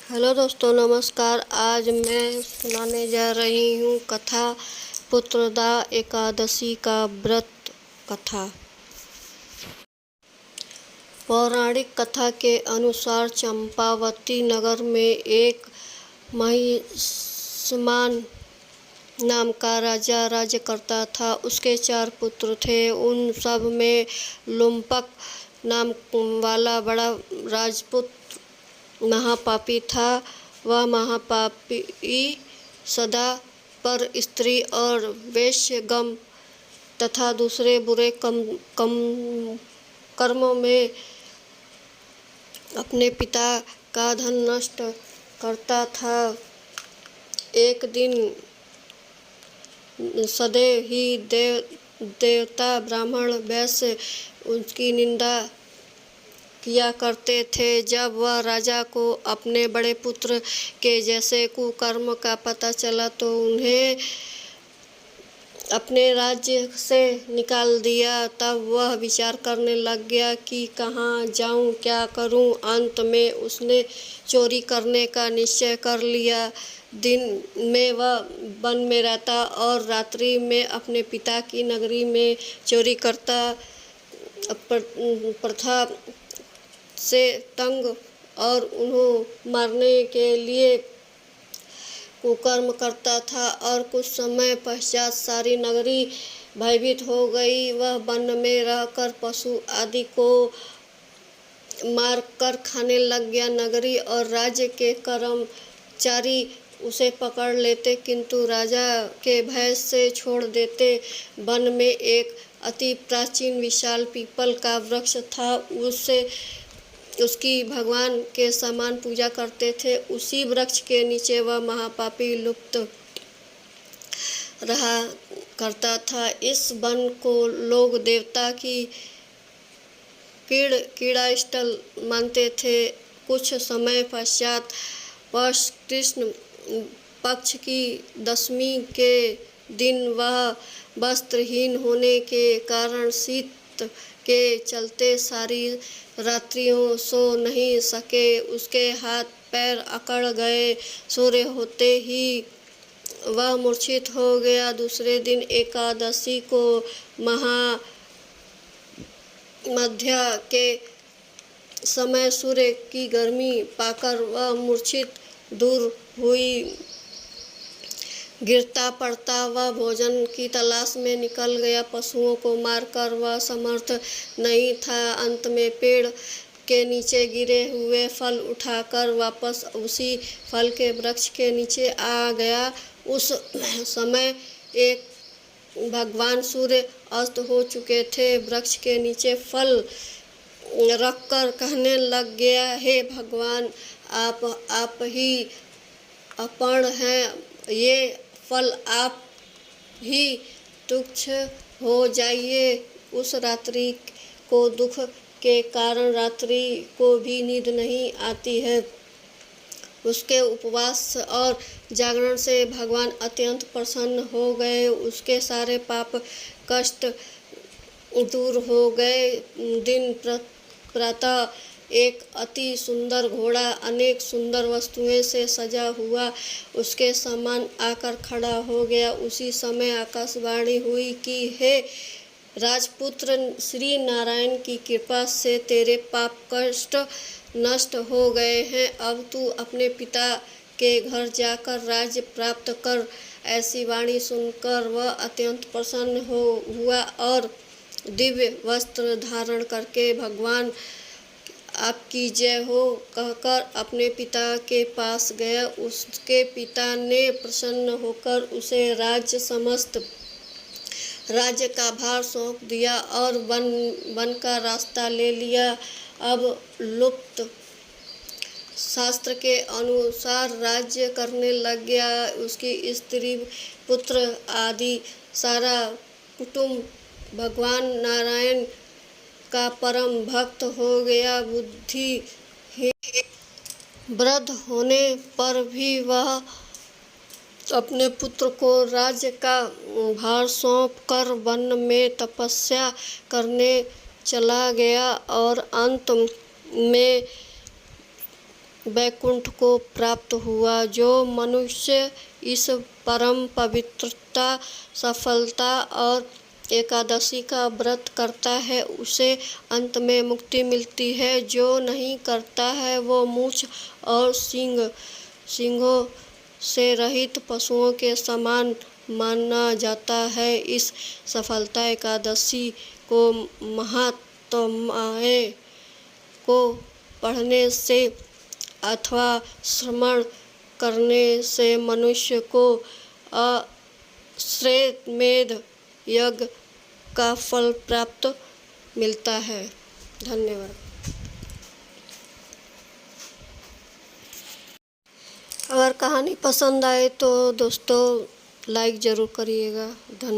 Hello दोस्तों, नमस्कार। आज मैं सुनाने जा रही हूँ कथा पुत्रदा एकादशी का व्रत कथा। पौराणिक कथा के अनुसार चंपावती नगर में एक महिष्मान नाम का राजा राज्य करता था। उसके 4 पुत्र थे। उन सब में लुम्पक नाम वाला बड़ा राजपुत्र महापापी था। वह महापापी सदा पर स्त्री और वेश्यगम तथा दूसरे बुरे कर्मों में अपने पिता का धन नष्ट करता था। एक दिन सदैव ही देवता ब्राह्मण वैश्य उसकी निंदा किया करते थे। जब वह राजा को अपने बड़े पुत्र के जैसे कुकर्म का पता चला तो उन्हें अपने राज्य से निकाल दिया। तब वह विचार करने लग गया कि कहाँ जाऊँ, क्या करूँ। अंत में उसने चोरी करने का निश्चय कर लिया। दिन में वह वन में रहता और रात्रि में अपने पिता की नगरी में चोरी करता। प्रथा से तंग और उन्हें मारने के लिए कुकर्म करता था। और कुछ समय पश्चात सारी नगरी भयभीत हो गई। वह वन में रहकर पशु आदि को मार कर खाने लग गया। नगरी और राज्य के कर्मचारी उसे पकड़ लेते किंतु राजा के भय से छोड़ देते। वन में एक अति प्राचीन विशाल पीपल का वृक्ष था। उसकी भगवान के समान पूजा करते थे। उसी वृक्ष के नीचे वह महापापी लुप्त रहा करता था। इस वन को लोग देवता की कीड़ा स्थल मानते थे। कुछ समय पश्चात कृष्ण पक्ष की दशमी के दिन वह वस्त्रहीन होने के कारण शीत के चलते सारी रात्रियों सो नहीं सके। उसके हाथ पैर अकड़ गए। सूर्य होते ही वह मूर्छित हो गया। दूसरे दिन एकादशी को मध्या के समय सूर्य की गर्मी पाकर वह मूर्छित दूर हुई। गिरता पड़ता वह भोजन की तलाश में निकल गया। पशुओं को मारकर वह समर्थ नहीं था। अंत में पेड़ के नीचे गिरे हुए फल उठाकर वापस उसी फल के वृक्ष के नीचे आ गया। उस समय एक भगवान सूर्य अस्त हो चुके थे। वृक्ष के नीचे फल रखकर कहने लग गया, हे भगवान, आप ही अपर हैं। ये फल आप ही तुच्छ हो जाइए। उस रात्रि को दुख के कारण रात्रि को भी नींद नहीं आती है। उसके उपवास और जागरण से भगवान अत्यंत प्रसन्न हो गए। उसके सारे पाप कष्ट दूर हो गए। दिन प्रातः एक अति सुंदर घोड़ा अनेक सुंदर वस्तुएं से सजा हुआ उसके समान आकर खड़ा हो गया। उसी समय आकाशवाणी हुई कि हे राजपुत्र, श्री नारायण की कृपा से तेरे पाप कष्ट नष्ट हो गए हैं। अब तू अपने पिता के घर जाकर राज्य प्राप्त कर। ऐसी वाणी सुनकर वह अत्यंत प्रसन्न हुआ और दिव्य वस्त्र धारण करके भगवान आपकी जय हो कहकर अपने पिता के पास गया। उसके पिता ने प्रसन्न होकर उसे समस्त राज्य का भार सौंप दिया और वन का रास्ता ले लिया। अब लुप्त शास्त्र के अनुसार राज्य करने लग गया। उसकी स्त्री पुत्र आदि सारा कुटुंब भगवान नारायण का परम भक्त हो गया। बुद्धि वृद्ध होने पर भी वह अपने पुत्र को राज्य का भार सौंप कर वन में तपस्या करने चला गया और अंत में वैकुंठ को प्राप्त हुआ। जो मनुष्य इस परम पवित्रता, सफलता और एकादशी का व्रत करता है उसे अंत में मुक्ति मिलती है। जो नहीं करता है वो मूंछ और सींगों से रहित पशुओं के समान माना जाता है। इस सफलता एकादशी को महात्माएं को पढ़ने से अथवा श्रवण करने से मनुष्य को अश्वमेध यज्ञ का फल प्राप्त मिलता है। धन्यवाद। अगर कहानी पसंद आए तो दोस्तों लाइक ज़रूर करिएगा। धन्यवाद।